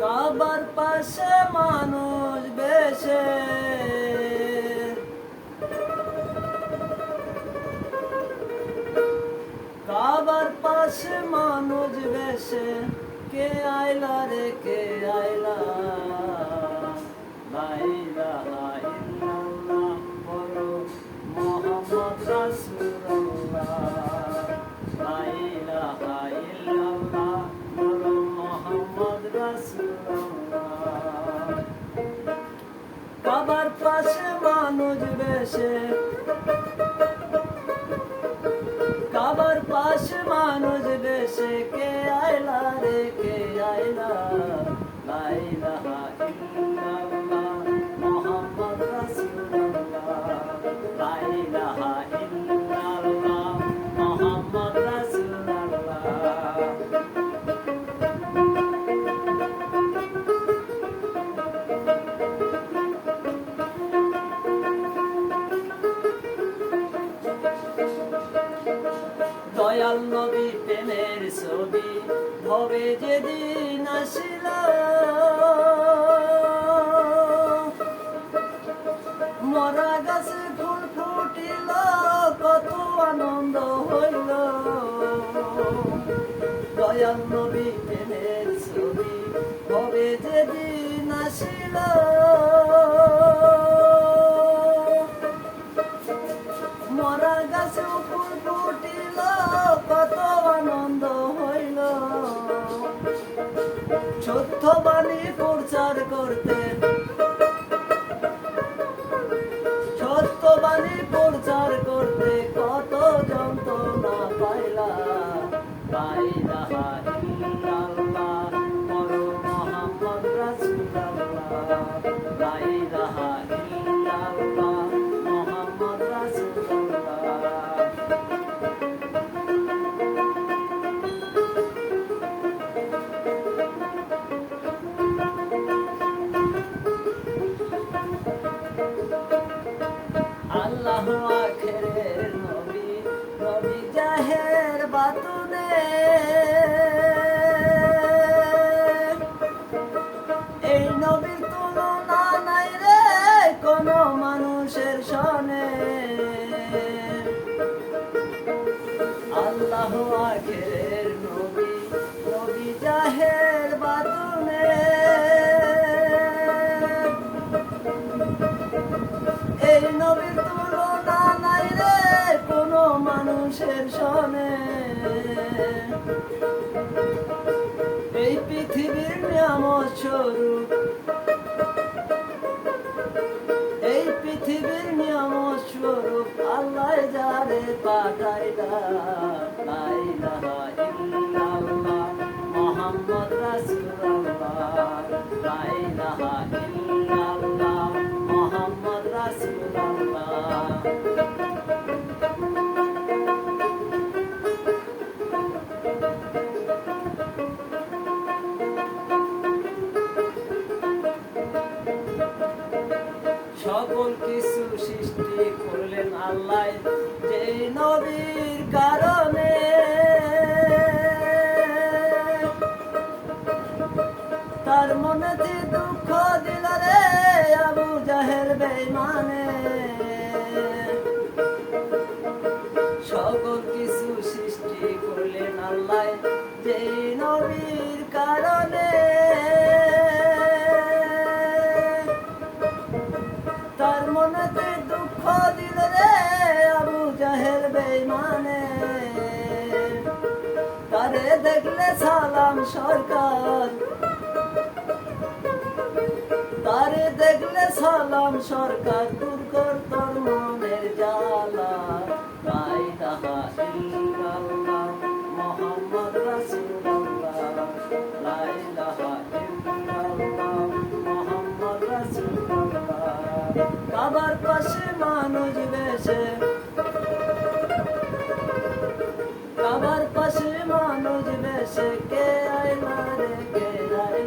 কাবার পাশে মানুষ বেশে, কাবার পাশে মানুষ বেশে, কে আইলা রে কে আইলা, লা ইলাহা ইল্লাল্লাহ বলো মুহাম্মদ রাসূলুল্লাহ, লা ইলাহা ইল্লাল্লাহ বলো মুহাম্মদ রাসূলুল্লাহ। কাবার পাশে মানুষ বেশে, কাবার পাশে মানুষ বেশে, কে আইলা রে কে আইলা, লা ইলাহা ইল্লাল্লাহ মুহাম্মদ রাসূলুল্লাহ, লা ইলাহা ইল্লাল্লাহ মুহাম্মদ রাসূলুল্লাহ। দয়াল নবী প্রেমের ছবি ভবে যেদিন আসিল, মরা গাছে ফুল ফুটিল, কত আনন্দ হইল। দয়াল নবী প্রেমের ছবি ভবে যেদিন আসিল, মরা গাছে ফুল ফুটিল, কত আনন্দ হইল। সত্যবাণী প্রচার করতে, সত্যবাণী প্রচার করতে, কত যন্ত্রণা পাইলা, লা ইলাহা ইল্লাল্লাহ বলো মুহাম্মদ রাসূলুল্লাহ, লা ইলাহা ইল্লাল্লাহ মুহাম্মদ রাসূলুল্লাহ। আল্লাহ আখেরের নবী, নবী জাহের বাতুনে, এই নবীর তুলনা নাই রে কোন মানুষের সনে। আল্লাহ আখেরের নবী, নবী জাহের বাতুনে, এই নবীর তুলনা নাই রে কোন মানুষের সনে। এই পৃথিবীর নিয়ামত স্বরূপ, এই পৃথিবীর নিয়ামত স্বরূপ আল্লাহ যারে পাঠাইলা, লা ইলাহা ইল্লাল্লাহ মুহাম্মদ রাসূলুল্লাহ, লা ইলাহা ইল্লাল্লাহ মুহাম্মদ রাসূলুল্লাহ। সকল কিছু সৃষ্টি করলেন আল্লাহ যেই নবীর কারণে, তার মনেতে দুঃখ দিল রে আবু জাহেল বেঈমানে। সকল কিছু সৃষ্টি করলেন আল্লাহ যেই নবীর কারণে, তার মনেতে দুঃখ দিল রে আবু জাহেল বেঈমানে। তারে দেখলে সালাম সরকার, তারে দেখলে সালাম সরকার, দূর কর তোর মনের জ্বালা, লা ইলাহা ইল্লাল্লাহ মুহাম্মদ রাসূলুল্লাহ, লা ইলাহা ইল্লাল্লাহ মুহাম্মদ রাসূলুল্লাহ। কাবার পাশে মানুষ বেশে, দেশে কে আইলা রে কে আইলা